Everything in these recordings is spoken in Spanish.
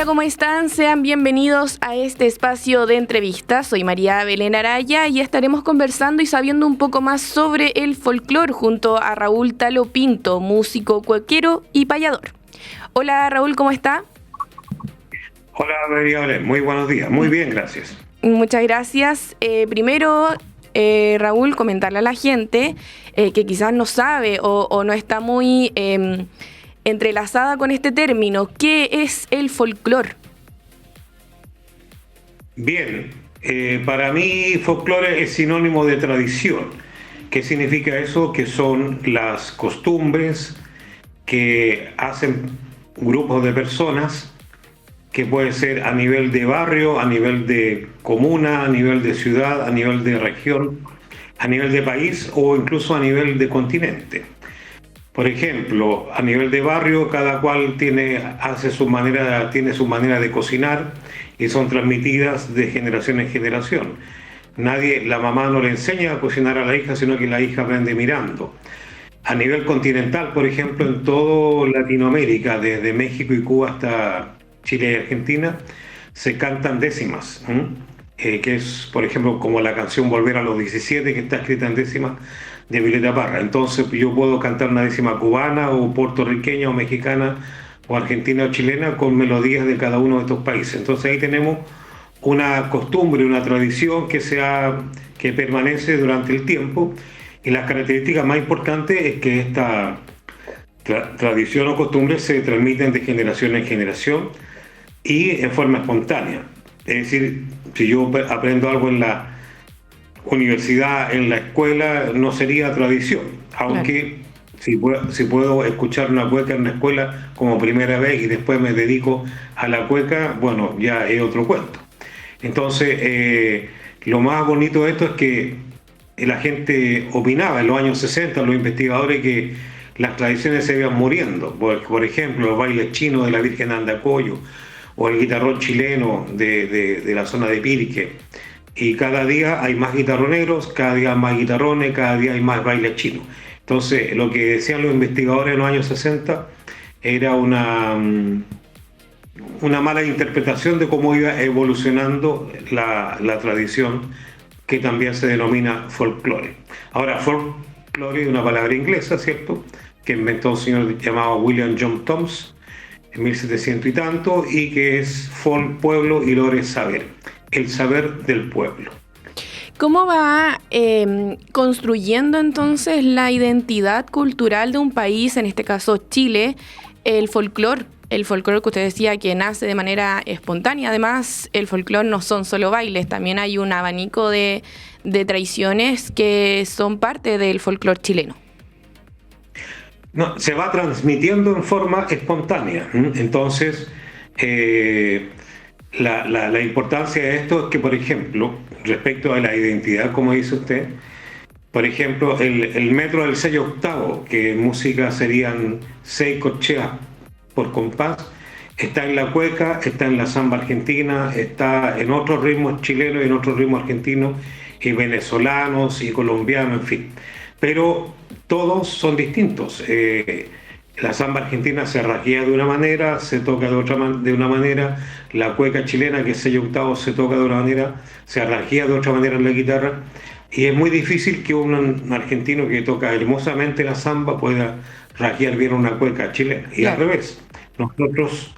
Hola, ¿cómo están? Sean bienvenidos a este espacio de entrevistas. Soy María Belén Araya y estaremos conversando y sabiendo un poco más sobre el folclore junto a Raúl Talo Pinto, músico, cuequero y payador. Hola Raúl, ¿cómo está? Hola María Belén, muy buenos días. Muy bien, gracias. Muchas gracias. Primero, Raúl, comentarle a la gente que quizás no sabe o no está muy entrelazada con este término. ¿Qué es el folclore? Bien, para mí folclore es sinónimo de tradición. ¿Qué significa eso? Que son las costumbres que hacen grupos de personas, que puede ser a nivel de barrio, a nivel de comuna, a nivel de ciudad, a nivel de región, a nivel de país o incluso a nivel de continente. Por ejemplo, a nivel de barrio, cada cual tiene su manera de cocinar y son transmitidas de generación en generación. La mamá no le enseña a cocinar a la hija, sino que la hija aprende mirando. A nivel continental, por ejemplo, en toda Latinoamérica, desde México y Cuba hasta Chile y Argentina, se cantan décimas, que es, por ejemplo, como la canción Volver a los 17, que está escrita en décimas, de Violeta Parra. Entonces yo puedo cantar una décima cubana o puertorriqueña o mexicana o argentina o chilena con melodías de cada uno de estos países. Entonces ahí tenemos una costumbre, una tradición que permanece durante el tiempo, y las características más importantes es que esta tradición o costumbre se transmiten de generación en generación y en forma espontánea. Es decir, si yo aprendo algo en la universidad, en la escuela, no sería tradición, aunque si puedo escuchar una cueca en la escuela como primera vez y después me dedico a la cueca, bueno, ya es otro cuento. Entonces, lo más bonito de esto es que la gente opinaba en los años 60, los investigadores, que las tradiciones se iban muriendo. Por ejemplo, los bailes chinos de la Virgen de Andacollo o el guitarrón chileno de la zona de Pirque. Y cada día hay más guitarroneros, cada día hay más guitarrones, cada día hay más bailes chinos. Entonces, lo que decían los investigadores en los años 60 era una mala interpretación de cómo iba evolucionando la tradición, que también se denomina folclore. Ahora, folclore es una palabra inglesa, ¿cierto?, que inventó un señor llamado William John Thoms en 1700 y tanto, y que es folk, pueblo, y lore, saber, el saber del pueblo. ¿Cómo va construyendo entonces la identidad cultural de un país, en este caso Chile, el folclore? El folclore que usted decía que nace de manera espontánea. Además, el folclore no son solo bailes, también hay un abanico de tradiciones que son parte del folclore chileno. No, se va transmitiendo en forma espontánea. Entonces, la importancia de esto es que, por ejemplo, respecto a la identidad, como dice usted, por ejemplo, el metro del 6/8, que en música serían 6 corcheas por compás, está en la cueca, está en la samba argentina, está en otros ritmos chilenos y en otros ritmos argentinos y venezolanos y colombianos, en fin. Pero todos son distintos. La samba argentina se rajea de una manera, se toca de una manera, la cueca chilena, que es 6/8, se toca de una manera, se rajea de otra manera en la guitarra, y es muy difícil que un argentino que toca hermosamente la samba pueda rajear bien una cueca chilena, y al revés. Nosotros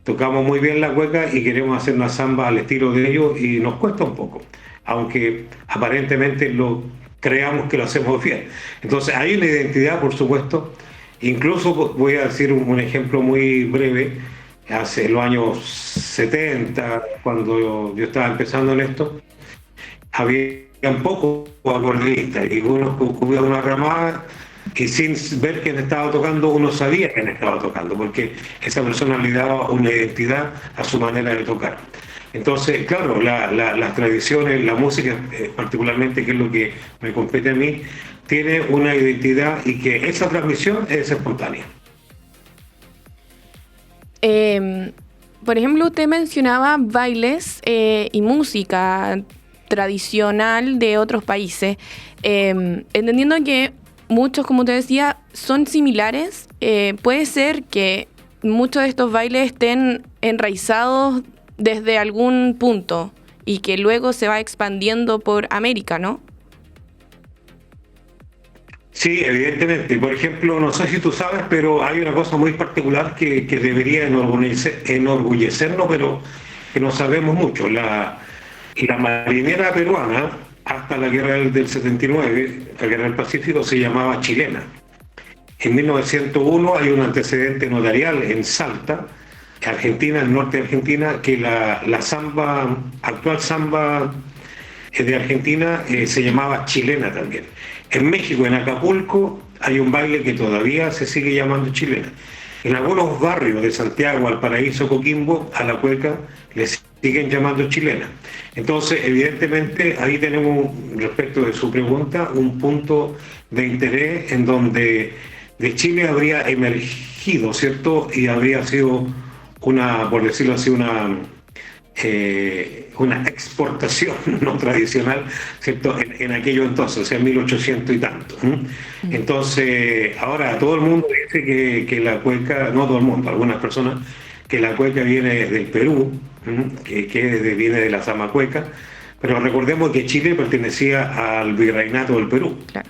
tocamos muy bien la cueca y queremos hacer una samba al estilo de ellos y nos cuesta un poco, aunque aparentemente creamos que lo hacemos bien. Entonces hay una identidad, por supuesto. Incluso voy a decir un ejemplo muy breve. Hace los años 70, cuando yo estaba empezando en esto, había un poco acordeonistas y uno cubría una ramada y sin ver quién estaba tocando, uno sabía quién estaba tocando, porque esa persona le daba una identidad a su manera de tocar. Entonces, claro, las tradiciones, la música particularmente, que es lo que me compete a mí, tiene una identidad, y que esa transmisión es espontánea. Por ejemplo, usted mencionaba bailes y música tradicional de otros países, entendiendo que muchos, como te decía, son similares. Puede ser que muchos de estos bailes estén enraizados desde algún punto y que luego se va expandiendo por América, ¿no? Sí, evidentemente. Por ejemplo, no sé si tú sabes, pero hay una cosa muy particular que debería enorgullecernos, pero que no sabemos mucho. La marinera peruana, hasta la guerra del 79, la guerra del Pacífico, se llamaba chilena. En 1901 hay un antecedente notarial en Salta, Argentina, el norte de Argentina, que la samba, actual samba de Argentina, se llamaba chilena también. En México, en Acapulco, hay un baile que todavía se sigue llamando chilena. En algunos barrios de Santiago, Valparaíso, Coquimbo, a la cueca le siguen llamando chilena. Entonces, evidentemente, ahí tenemos, respecto de su pregunta, un punto de interés en donde de Chile habría emergido, ¿cierto? Y habría sido una, por decirlo así, una exportación no tradicional, ¿cierto? En aquello entonces, o sea, en 1800 y tanto. Entonces, ahora todo el mundo dice que la cueca, no todo el mundo, algunas personas, que la cueca viene del Perú, viene de la zamacueca, pero recordemos que Chile pertenecía al virreinato del Perú. Claro.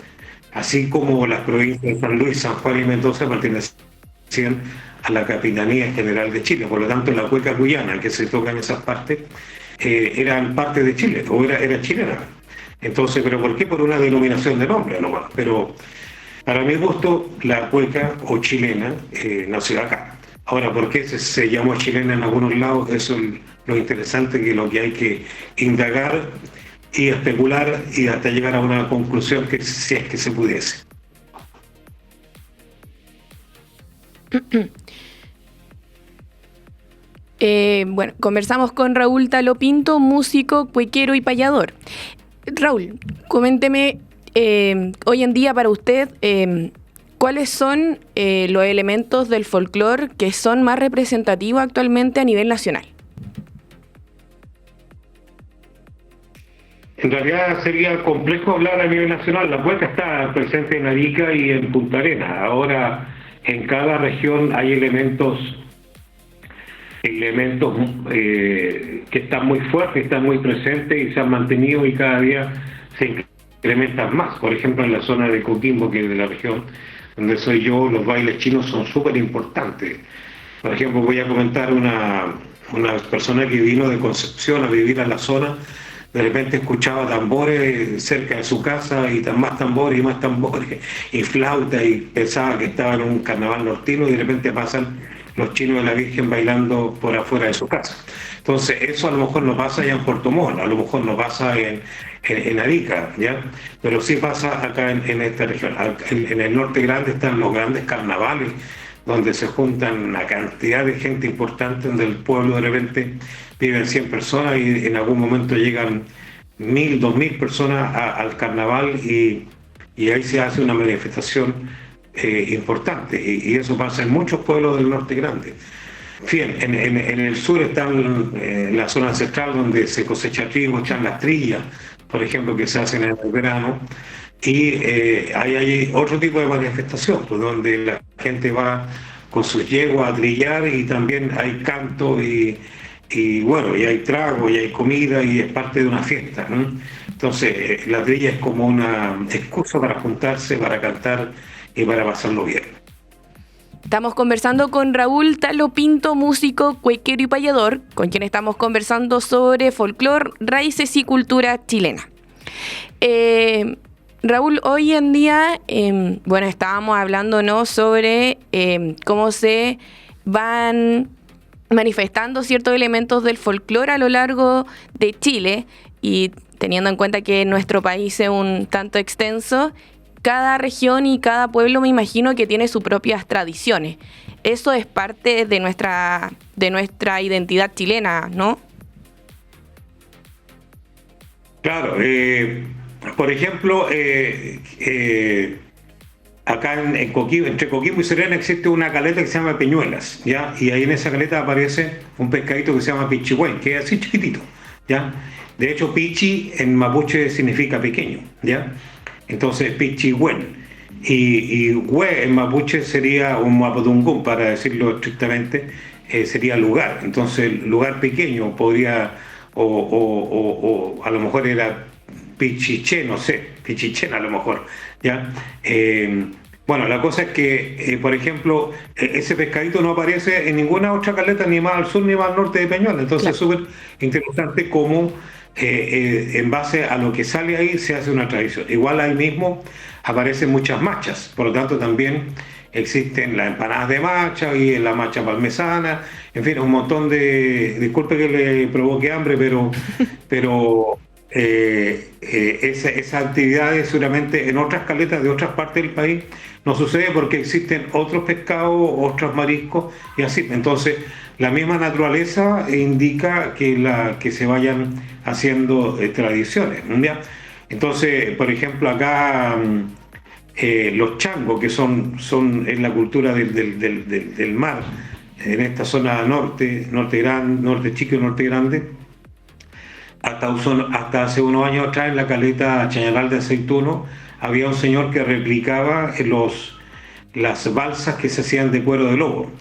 Así como las provincias de San Luis, San Juan y Mendoza pertenecían a la Capitanía General de Chile. Por lo tanto, la cueca cuyana que se toca en esas partes eran parte de Chile, o era chilena. Entonces, ¿pero por qué? Por una denominación de nombre nomás. Pero para mi gusto, la cueca o chilena nació acá. Ahora, ¿por qué se llamó chilena en algunos lados? Eso es lo interesante, que lo que hay que indagar y especular y hasta llegar a una conclusión, que si es que se pudiese. Bueno, conversamos con Raúl Talo Pinto, músico, cuequero y payador. Raúl, coménteme, hoy en día para usted, ¿cuáles son los elementos del folclore que son más representativos actualmente a nivel nacional? En realidad sería complejo hablar a nivel nacional. La cueca está presente en Arica y en Punta Arenas. Ahora, en cada región hay elementos que están muy fuertes, están muy presentes y se han mantenido, y cada día se incrementan más. Por ejemplo, en la zona de Coquimbo, que es de la región donde soy yo, los bailes chinos son súper importantes. Por ejemplo, voy a comentar una persona que vino de Concepción a vivir a la zona. De repente escuchaba tambores cerca de su casa, y más tambores y más tambores y flauta, y pensaba que estaba en un carnaval nortino, y de repente pasan los chinos de la Virgen bailando por afuera de su casa. Entonces, eso a lo mejor no pasa ya en Puerto Montt, a lo mejor no pasa en Arica, ¿ya? Pero sí pasa acá en esta región. En el norte grande están los grandes carnavales, donde se juntan una cantidad de gente importante, donde el pueblo de repente viven 100 personas y en algún momento llegan 1.000, 2.000 personas al carnaval, y ahí se hace una manifestación importante, y eso pasa en muchos pueblos del norte grande. Bien, en el sur están la zona central, donde se cosecha trigo, están las trillas, por ejemplo, que se hacen en el verano, y hay otro tipo de manifestación, pues, donde la gente va con sus yeguas a trillar, y también hay canto y bueno, y hay trago y hay comida, y es parte de una fiesta, ¿no? Entonces, la trilla es como una excusa para juntarse, para cantar y para pasarlo bien. Estamos conversando con Raúl Talo Pinto, músico, cuequero y payador, con quien estamos conversando sobre folclore, raíces y cultura chilena. Raúl, hoy en día, bueno, estábamos hablando, ¿no?, sobre cómo se van manifestando ciertos elementos del folclore a lo largo de Chile, y teniendo en cuenta que nuestro país es un tanto extenso, cada región y cada pueblo, me imagino, que tiene sus propias tradiciones. Eso es parte de nuestra identidad chilena, ¿no? Claro, por ejemplo, acá en Coquimbo, entre Coquimbo y Serena, existe una caleta que se llama Peñuelas, ¿ya? Y ahí en esa caleta aparece un pescadito que se llama pichihuén, que es así chiquitito, ¿ya? De hecho, pichi en mapuche significa pequeño, ¿ya? Entonces, pichihuén. y hue en mapuche sería un mapudungún, para decirlo estrictamente, sería lugar. Entonces, lugar pequeño podría, o a lo mejor era Pichiché, no sé, Pichichén a lo mejor, ¿ya? Bueno, la cosa es que, por ejemplo, ese pescadito no aparece en ninguna otra caleta, ni más al sur ni más al norte de Peñuela. Entonces es súper interesante cómo, en base a lo que sale ahí, se hace una tradición. Igual ahí mismo aparecen muchas machas, por lo tanto también existen las empanadas de macha y la macha parmesana, en fin, un montón de... Disculpe que le provoque hambre, pero esas actividades seguramente en otras caletas de otras partes del país no sucede porque existen otros pescados, otros mariscos y así. Entonces, la misma naturaleza indica que se vayan haciendo tradiciones, ¿ya? Entonces, por ejemplo, acá los changos, que son en la cultura del mar, en esta zona norte chico y norte grande, hasta hace unos años atrás en la caleta Chañaral de Aceituno había un señor que replicaba las balsas que se hacían de cuero de lobo.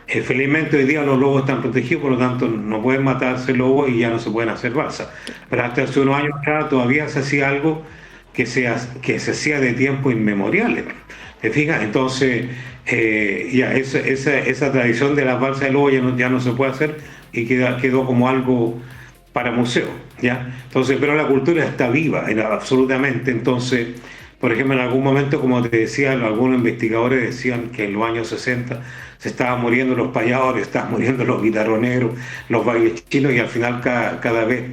Felizmente hoy día los lobos están protegidos, por lo tanto no pueden matarse lobos y ya no se pueden hacer balsas. Pero hasta hace unos años atrás todavía se hacía algo que se hacía de tiempos inmemoriales. ¿Te fijas? Entonces ya esa tradición de las balsas de lobo ya no se puede hacer y quedó como algo para museo, ¿ya? Entonces, pero la cultura está viva, absolutamente. Entonces, por ejemplo, en algún momento, como te decía, algunos investigadores decían que en los años 60 se estaban muriendo los payadores, estaban muriendo los guitarroneros, los bailes chinos, y al final cada vez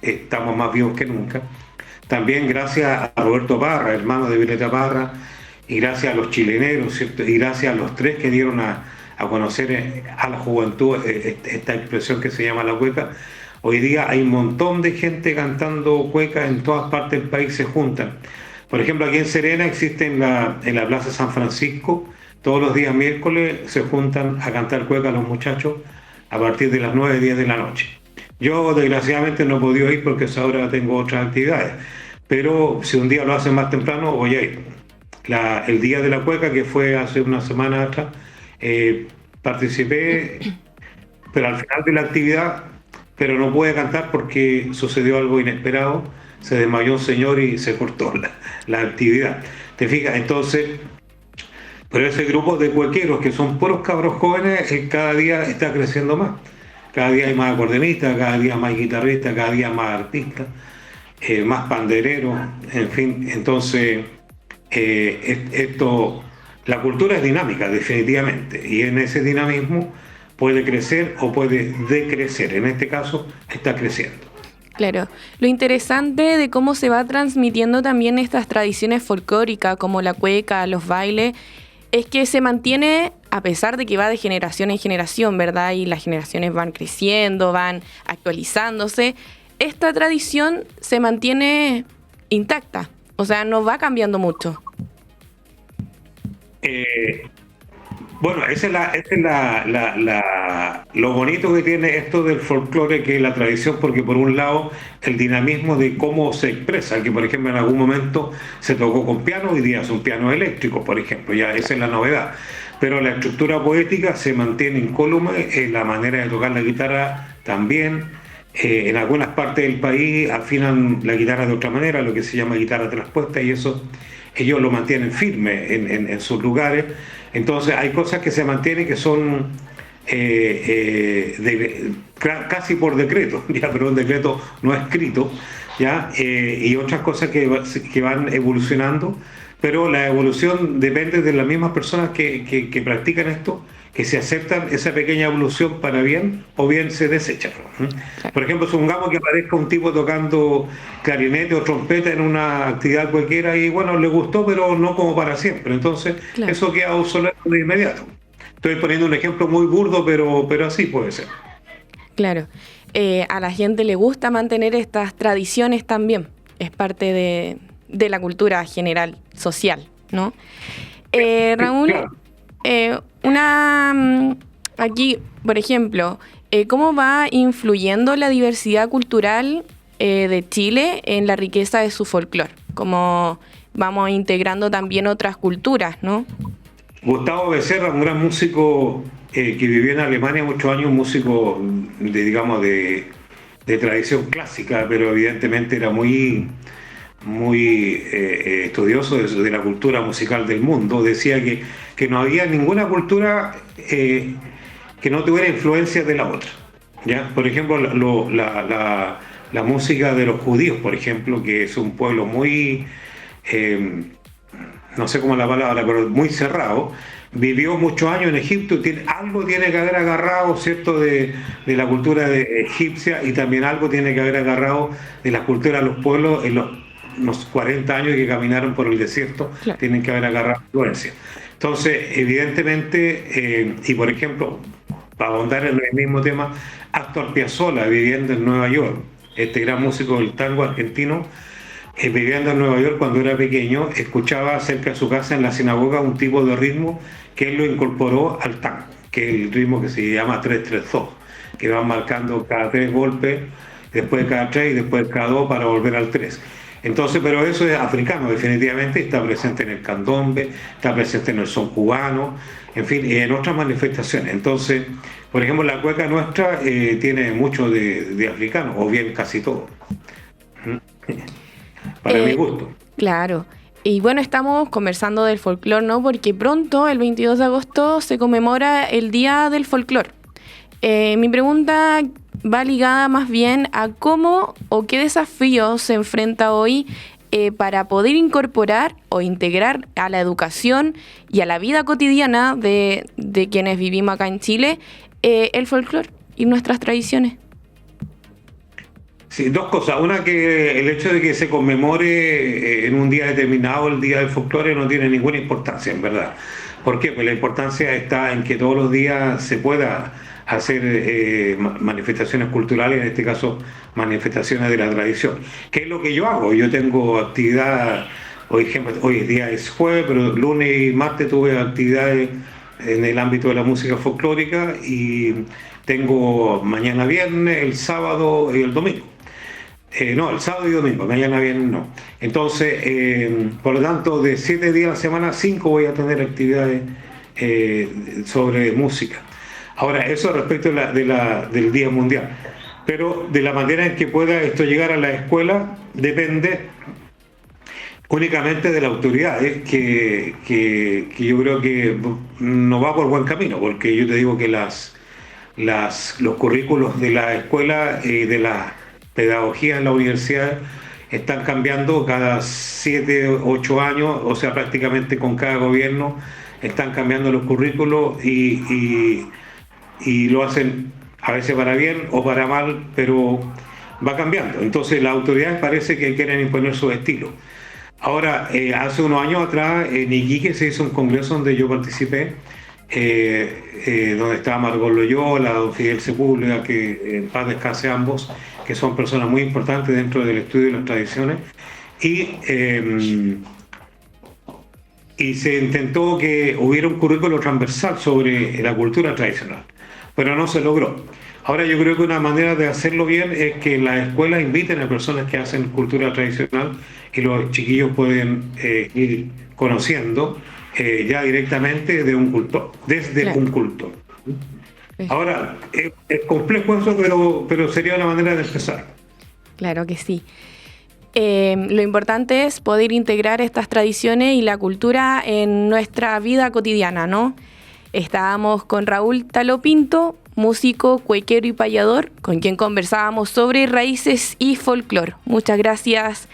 estamos más vivos que nunca. También gracias a Roberto Parra, hermano de Violeta Parra, y gracias a los chileneros, ¿cierto? Y gracias a los tres que dieron a conocer a la juventud esta expresión que se llama la cueca. Hoy día hay un montón de gente cantando cuecas en todas partes del país, se juntan. Por ejemplo, aquí en Serena existe en la Plaza San Francisco, todos los días miércoles se juntan a cantar cuecas los muchachos a partir de las 9, 10 de la noche. Yo desgraciadamente no he podido ir porque a esa hora tengo otras actividades, pero si un día lo hacen más temprano voy a ir. El día de la cueca, que fue hace una semana atrás, participé, pero al final de la actividad, pero no pude cantar porque sucedió algo inesperado, se desmayó un señor y se cortó la actividad. ¿Te fijas? Entonces, pero ese grupo de cuequeros que son puros cabros jóvenes, cada día está creciendo más. Cada día hay más acordeonistas, cada día más guitarristas, cada día más artistas, más pandereros, en fin. Entonces, la cultura es dinámica, definitivamente, y en ese dinamismo puede crecer o puede decrecer. En este caso, está creciendo. Claro. Lo interesante de cómo se va transmitiendo también estas tradiciones folclóricas, como la cueca, los bailes, es que se mantiene, a pesar de que va de generación en generación, ¿verdad? Y las generaciones van creciendo, van actualizándose. Esta tradición se mantiene intacta, o sea, no va cambiando mucho. Bueno, lo bonito que tiene esto del folclore, que es la tradición, porque por un lado el dinamismo de cómo se expresa, que por ejemplo en algún momento se tocó con piano, hoy día son pianos eléctricos, por ejemplo, ya esa es la novedad. Pero la estructura poética se mantiene incólume, la manera de tocar la guitarra también. En algunas partes del país afinan la guitarra de otra manera, lo que se llama guitarra traspuesta, y eso ellos lo mantienen firme en sus lugares. Entonces hay cosas que se mantienen que son casi por decreto, ya, pero un decreto no escrito, ya, y otras cosas que van evolucionando, pero la evolución depende de las mismas personas que practican esto, que se aceptan esa pequeña evolución para bien o bien se desechan. Por ejemplo, supongamos que aparezca un tipo tocando clarinete o trompeta en una actividad cualquiera y bueno, le gustó, pero no como para siempre. Entonces, claro, eso queda obsoleto de inmediato. Estoy poniendo un ejemplo muy burdo, pero así puede ser. Claro. A la gente le gusta mantener estas tradiciones también. Es parte de la cultura general, social, ¿no? Raúl, claro. Aquí, por ejemplo, ¿cómo va influyendo la diversidad cultural de Chile en la riqueza de su folclore? Como vamos integrando también otras culturas, ¿no? Gustavo Becerra, un gran músico que vivió en Alemania muchos años, un músico de tradición clásica, pero evidentemente era muy estudioso de la cultura musical del mundo. Decía que no había ninguna cultura que no tuviera influencia de la otra, ¿ya? Por ejemplo, la música de los judíos, por ejemplo, que es un pueblo muy, no sé cómo es la palabra, pero muy cerrado, vivió muchos años en Egipto, algo tiene que haber agarrado, ¿cierto?, de la cultura egipcia, y también algo tiene que haber agarrado de la cultura de los pueblos en los 40 años que caminaron por el desierto, claro. Tienen que haber agarrado influencia. Entonces, evidentemente, y por ejemplo, para ahondar en el mismo tema, Astor Piazzolla, viviendo en Nueva York, este gran músico del tango argentino, viviendo en Nueva York cuando era pequeño, escuchaba cerca de su casa en la sinagoga un tipo de ritmo que él lo incorporó al tango, que es el ritmo que se llama 3-3-2, que van marcando cada 3 golpes, después cada 3 y después cada 2 para volver al 3. Entonces, pero eso es africano, definitivamente, está presente en el candombe, está presente en el son cubano, en fin, y en otras manifestaciones. Entonces, por ejemplo, la cueca nuestra tiene mucho de africano, o bien casi todo. Para mi gusto. Claro. Y bueno, estamos conversando del folclore, ¿no? Porque pronto, el 22 de agosto, se conmemora el Día del Folclore. Mi pregunta va ligada más bien a cómo o qué desafíos se enfrenta hoy para poder incorporar o integrar a la educación y a la vida cotidiana de quienes vivimos acá en Chile el folclore y nuestras tradiciones. Sí, 2 cosas. Una, que el hecho de que se conmemore en un día determinado el Día del Folclore no tiene ninguna importancia, en verdad. ¿Por qué? Pues la importancia está en que todos los días se pueda hacer manifestaciones culturales, en este caso manifestaciones de la tradición. ¿Qué es lo que yo hago? Yo tengo actividad, hoy día es jueves, pero lunes y martes tuve actividades en el ámbito de la música folclórica, y tengo mañana viernes, el sábado y el domingo. No, el sábado y domingo, mañana viernes no. Entonces, por lo tanto, de 7 días a la semana, 5 voy a tener actividades sobre música. Ahora, eso respecto del Día Mundial. Pero de la manera en que pueda esto llegar a la escuela depende únicamente de la autoridad, que yo creo que no va por buen camino, porque yo te digo que los currículos de la escuela y de la pedagogía en la universidad están cambiando cada 7, 8 años, o sea, prácticamente con cada gobierno están cambiando los currículos y lo hacen a veces para bien o para mal, pero va cambiando. Entonces las autoridades parece que quieren imponer su estilo. Ahora, hace unos años atrás en Iquique se hizo un congreso donde yo participé, donde estaba Margot Loyola, don Fidel Sepúlveda, que en paz descanse ambos, que son personas muy importantes dentro del estudio de las tradiciones, y se intentó que hubiera un currículo transversal sobre la cultura tradicional, pero no se logró. Ahora yo creo que una manera de hacerlo bien es que las escuelas inviten a personas que hacen cultura tradicional, y los chiquillos pueden ir conociendo ya directamente de un cultor, desde claro. Un cultor. Ahora, es complejo eso, pero sería una manera de empezar. Claro que sí. Lo importante es poder integrar estas tradiciones y la cultura en nuestra vida cotidiana, ¿no? Estábamos con Raúl Taló Pinto, músico, cuequero y payador, con quien conversábamos sobre raíces y folclore. Muchas gracias,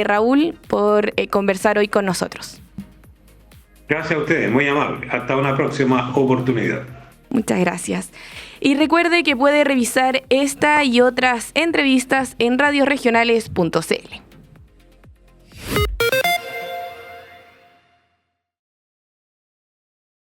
Raúl, por conversar hoy con nosotros. Gracias a ustedes, muy amable. Hasta una próxima oportunidad. Muchas gracias. Y recuerde que puede revisar esta y otras entrevistas en radioregionales.cl.